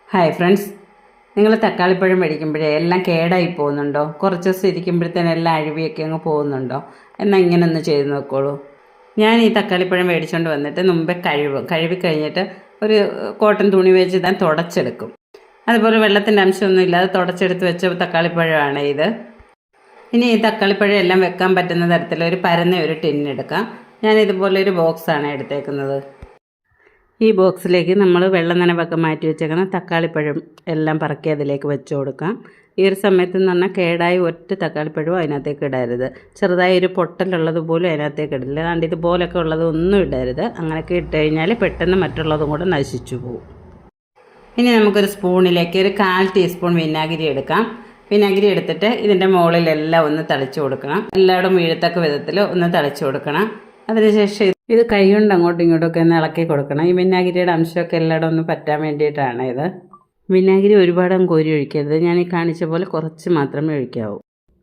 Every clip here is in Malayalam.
ഹായ് ഫ്രണ്ട്സ്, നിങ്ങൾ തക്കാളിപ്പഴം മേടിക്കുമ്പോഴേ എല്ലാം കേടായി പോകുന്നുണ്ടോ? കുറച്ച് ദിവസം ഇരിക്കുമ്പോഴത്തേനും എല്ലാം അഴുവിയൊക്കെ അങ്ങ് പോകുന്നുണ്ടോ? എന്നാൽ ഇങ്ങനെ ഒന്ന് ചെയ്ത് നോക്കോളൂ. ഞാൻ ഈ തക്കാളിപ്പഴം മേടിച്ചുകൊണ്ട് വന്നിട്ട് മുമ്പേ കഴുകി കഴിഞ്ഞിട്ട് ഒരു കോട്ടൺ തുണി വെച്ച് ഞാൻ തുടച്ചെടുക്കും. അതുപോലെ വെള്ളത്തിൻ്റെ അംശമൊന്നും ഇല്ലാതെ തുടച്ചെടുത്ത് വെച്ച തക്കാളിപ്പഴമാണ് ഇത്. ഇനി ഈ തക്കാളിപ്പഴം എല്ലാം വെക്കാൻ പറ്റുന്ന തരത്തിൽ ഒരു പരന്ന ഒരു ടിന്നെടുക്കാം. ഞാൻ ഇതുപോലെ ഒരു ബോക്സാണ് എടുത്തേക്കുന്നത്. ഈ ബോക്സിലേക്ക് നമ്മൾ വെള്ളം നനവൊക്കെ മാറ്റി വെച്ചേക്കുന്ന തക്കാളിപ്പഴം എല്ലാം പറക്കി അതിലേക്ക് വെച്ച് കൊടുക്കാം. ഈ ഒരു സമയത്ത് എന്ന് പറഞ്ഞാൽ കേടായി ഒറ്റ തക്കാളിപ്പഴവും അതിനകത്തേക്ക് ഇടരുത്. ചെറുതായി ഒരു പൊട്ടലുള്ളത് പോലും അതിനകത്തേക്ക് ഇടില്ല. അതുകൊണ്ട് ഇതുപോലൊക്കെ ഉള്ളതൊന്നും ഇടരുത്. അങ്ങനെയൊക്കെ ഇട്ട് കഴിഞ്ഞാൽ പെട്ടെന്ന് മറ്റുള്ളതും കൂടെ നശിച്ചു പോകും. ഇനി നമുക്കൊരു സ്പൂണിലേക്ക് ഒരു 1/4 ടീസ്പൂൺ വിനാഗിരി എടുക്കാം. വിനാഗിരി എടുത്തിട്ട് ഇതിൻ്റെ മുകളിലെല്ലാം ഒന്ന് തളിച്ചു കൊടുക്കണം. എല്ലായിടും വീഴത്തക്ക വിധത്തിൽ ഒന്ന് തളിച്ചു കൊടുക്കണം. അതിനുശേഷം ഇത് കൈ കൊണ്ട് അങ്ങോട്ടും ഇങ്ങോട്ടൊക്കെ ഒന്ന് ഇളക്കി കൊടുക്കണം. ഈ വിനാഗിരിയുടെ അംശമൊക്കെ എല്ലായിടും ഒന്ന് പറ്റാൻ വേണ്ടിയിട്ടാണ് ഇത്. വിനാഗിരി ഒരുപാട് കോരി ഒഴിക്കരുത്. ഞാൻ ഈ കാണിച്ച പോലെ കുറച്ച് മാത്രമേ ഒഴിക്കാവൂ.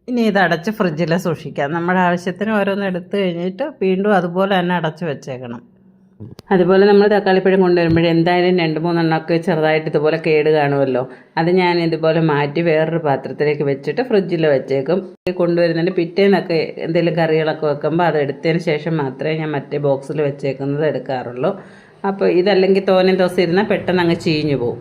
ഇനി ഇത് അടച്ച് ഫ്രിഡ്ജിൽ സൂക്ഷിക്കാം. നമ്മുടെ ആവശ്യത്തിന് ഓരോന്ന് എടുത്തു കഴിഞ്ഞിട്ട് വീണ്ടും അതുപോലെ തന്നെ അടച്ച് വെച്ചേക്കണം. അതുപോലെ നമ്മൾ തക്കാളിപ്പഴം കൊണ്ടുവരുമ്പോഴേ എന്തായാലും 2-3 എണ്ണമൊക്കെ ചെറുതായിട്ട് ഇതുപോലെ കേട് കാണുമല്ലോ. അത് ഞാൻ ഇതുപോലെ മാറ്റി വേറൊരു പാത്രത്തിലേക്ക് വെച്ചിട്ട് ഫ്രിഡ്ജിൽ വെച്ചേക്കും. കൊണ്ടുവരുന്നതിന് പിറ്റേന്നൊക്കെ എന്തെങ്കിലും കറികളൊക്കെ വെക്കുമ്പോൾ അത് എടുത്തതിന് ശേഷം മാത്രമേ ഞാൻ മറ്റേ ബോക്സിൽ വെച്ചേക്കുന്നത് എടുക്കാറുള്ളൂ. അപ്പോൾ ഇതല്ലെങ്കിൽ തോനെ ദിവസം ഇരുന്നാൽ പെട്ടെന്ന് അങ്ങ് ചീഞ്ഞു പോകും.